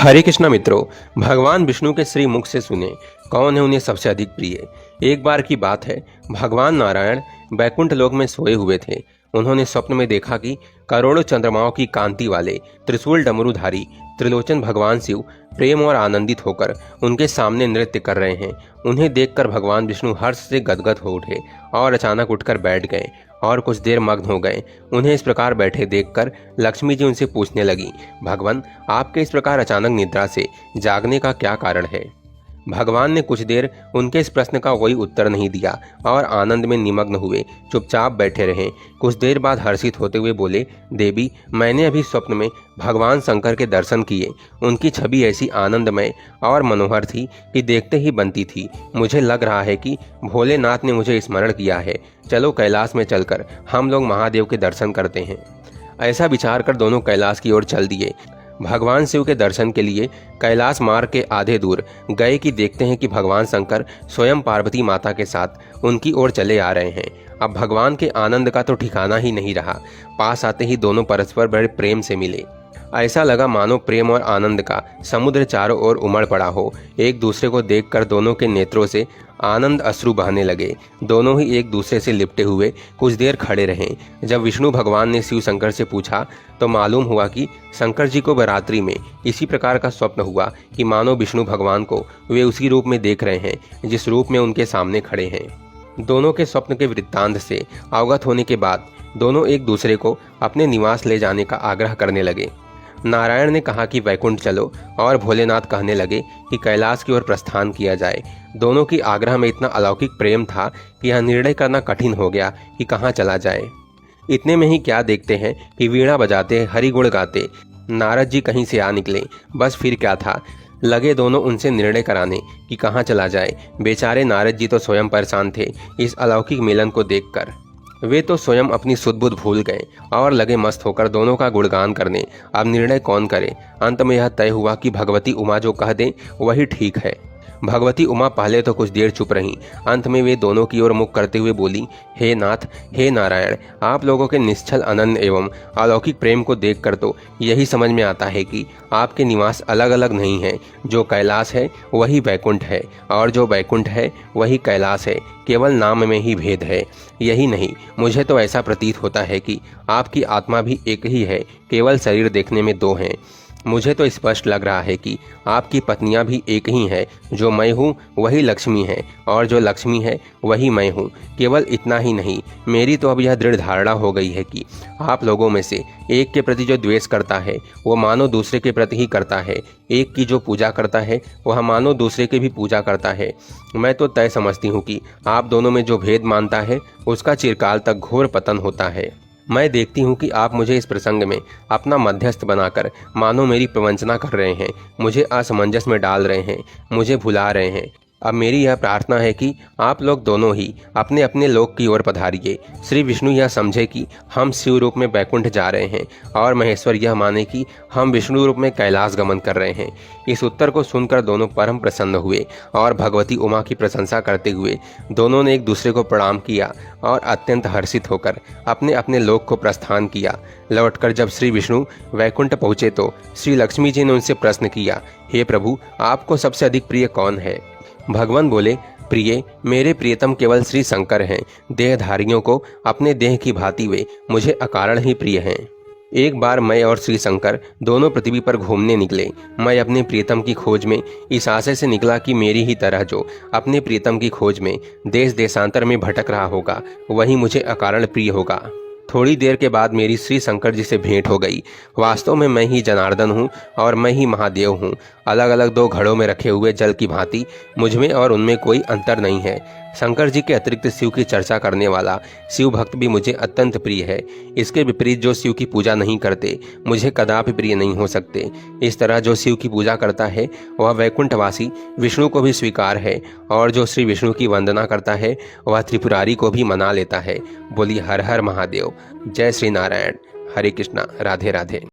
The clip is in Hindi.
हरे कृष्णा मित्रों, भगवान विष्णु के श्री मुख से सुने कौन है उन्हें सबसे अधिक प्रिय। एक बार की बात है, भगवान नारायण बैकुंठ लोक में सोए हुए थे। उन्होंने स्वप्न में देखा कि करोड़ों चंद्रमाओं की कांति वाले त्रिशूल डमरूधारी त्रिलोचन भगवान शिव प्रेम और आनंदित होकर उनके सामने नृत्य कर रहे हैं। उन्हें देखकर भगवान विष्णु हर्ष से गदगद हो उठे और अचानक उठकर बैठ गए और कुछ देर मग्न हो गए। उन्हें इस प्रकार बैठे देखकर लक्ष्मी जी उनसे पूछने लगी, भगवान, आपके इस प्रकार अचानक निद्रा से जागने का क्या कारण है। भगवान ने कुछ देर उनके इस प्रश्न का कोई उत्तर नहीं दिया और आनंद में निमग्न हुए चुपचाप बैठे रहे। कुछ देर बाद हर्षित होते हुए बोले, देवी, मैंने अभी स्वप्न में भगवान शंकर के दर्शन किए। उनकी छवि ऐसी आनंदमय और मनोहर थी कि देखते ही बनती थी। मुझे लग रहा है कि भोलेनाथ ने मुझे स्मरण किया है। चलो कैलाश में चलकर हम लोग महादेव के दर्शन करते हैं। ऐसा विचार कर दोनों कैलाश की ओर चल दिए। भगवान शिव के दर्शन के लिए कैलाश मार्ग के आधे दूर गए कि देखते हैं कि भगवान शंकर स्वयं पार्वती माता के साथ उनकी ओर चले आ रहे हैं। अब भगवान के आनंद का तो ठिकाना ही नहीं रहा। पास आते ही दोनों परस्पर बड़े प्रेम से मिले। ऐसा लगा मानो प्रेम और आनंद का समुद्र चारों ओर उमड़ पड़ा हो। एक दूसरे को देखकर दोनों के नेत्रों से आनंद अश्रु बहने लगे। दोनों ही एक दूसरे से लिपटे हुए कुछ देर खड़े रहे। जब विष्णु भगवान ने शिव शंकर से पूछा तो मालूम हुआ कि शंकर जी को बरात्रि में इसी प्रकार का स्वप्न हुआ कि मानो विष्णु भगवान को वे उसी रूप में देख रहे हैं जिस रूप में उनके सामने खड़े हैं। दोनों के स्वप्न के वृत्तांत से अवगत होने के बाद दोनों एक दूसरे को अपने निवास ले जाने का आग्रह करने लगे। नारायण ने कहा कि वैकुंठ चलो और भोलेनाथ कहने लगे कि कैलाश की ओर प्रस्थान किया जाए। दोनों की आग्रह में इतना अलौकिक प्रेम था कि यह निर्णय करना कठिन हो गया कि कहाँ चला जाए। इतने में ही क्या देखते हैं कि वीणा बजाते हरि गुण गाते नारद जी कहीं से आ निकले। बस फिर क्या था, लगे दोनों उनसे निर्णय कराने कि कहाँ चला जाए। बेचारे नारद जी तो स्वयं परेशान थे इस अलौकिक मिलन को देखकर। वे तो स्वयं अपनी सुध-बुध भूल गए और लगे मस्त होकर दोनों का गुणगान करने। अब निर्णय कौन करे। अंत में यह तय हुआ कि भगवती उमा जो कह दें वही ठीक है। भगवती उमा पहले तो कुछ देर चुप रहीं। अंत में वे दोनों की ओर मुख करते हुए बोली, हे नाथ, हे नारायण, आप लोगों के निश्चल अनन्य एवं अलौकिक प्रेम को देखकर तो यही समझ में आता है कि आपके निवास अलग अलग नहीं है। जो कैलाश है वही वैकुंठ है और जो वैकुंठ है वही कैलाश है। केवल नाम में ही भेद है। यही नहीं, मुझे तो ऐसा प्रतीत होता है कि आपकी आत्मा भी एक ही है, केवल शरीर देखने में दो हैं। मुझे तो स्पष्ट लग रहा है कि आपकी पत्नियां भी एक ही हैं। जो मैं हूँ वही लक्ष्मी है और जो लक्ष्मी है वही मैं हूँ। केवल इतना ही नहीं, मेरी तो अब यह दृढ़ धारणा हो गई है कि आप लोगों में से एक के प्रति जो द्वेष करता है वो मानो दूसरे के प्रति ही करता है। एक की जो पूजा करता है वह मानो दूसरे की भी पूजा करता है। मैं तो तय समझती हूँ कि आप दोनों में जो भेद मानता है उसका चिरकाल तक घोर पतन होता है। मैं देखती हूँ कि आप मुझे इस प्रसंग में अपना मध्यस्थ बनाकर मानो मेरी प्रवंचना कर रहे हैं, मुझे असमंजस में डाल रहे हैं, मुझे भुला रहे हैं। अब मेरी यह प्रार्थना है कि आप लोग दोनों ही अपने अपने लोक की ओर पधारिए। श्री विष्णु यह समझे कि हम शिव रूप में बैकुंठ जा रहे हैं और महेश्वर यह माने कि हम विष्णु रूप में कैलाश गमन कर रहे हैं। इस उत्तर को सुनकर दोनों परम प्रसन्न हुए और भगवती उमा की प्रशंसा करते हुए दोनों ने एक दूसरे को प्रणाम किया और अत्यंत हर्षित होकर अपने अपने लोक को प्रस्थान किया। लौटकर जब श्री विष्णु वैकुंठ पहुँचे तो श्री लक्ष्मी जी ने उनसे प्रश्न किया, हे प्रभु, आपको सबसे अधिक प्रिय कौन है। भगवान बोले, प्रिय, मेरे प्रियतम केवल श्री शंकर हैं। देहधारियों को अपने देह की भांति वे मुझे अकारण ही प्रिय हैं। एक बार मैं और श्री शंकर दोनों पृथ्वी पर घूमने निकले। मैं अपने प्रियतम की खोज में इस आशय से निकला कि मेरी ही तरह जो अपने प्रियतम की खोज में देश देशांतर में भटक रहा होगा वही मुझे अकारण प्रिय होगा। थोड़ी देर के बाद मेरी श्री शंकर जी से भेंट हो गई। वास्तव में मैं ही जनार्दन हूँ और मैं ही महादेव हूँ। अलग अलग दो घड़ों में रखे हुए जल की भांति मुझमें और उनमें कोई अंतर नहीं है। शंकर जी के अतिरिक्त शिव की चर्चा करने वाला शिव भक्त भी मुझे अत्यंत प्रिय है। इसके विपरीत जो शिव की पूजा नहीं करते मुझे कदापि प्रिय नहीं हो सकते। इस तरह जो शिव की पूजा करता है वह वैकुंठवासी विष्णु को भी स्वीकार है और जो श्री विष्णु की वंदना करता है वह त्रिपुरारी को भी मना लेता है। बोलिए हर हर महादेव। जय श्री नारायण। हरे कृष्णा। राधे राधे।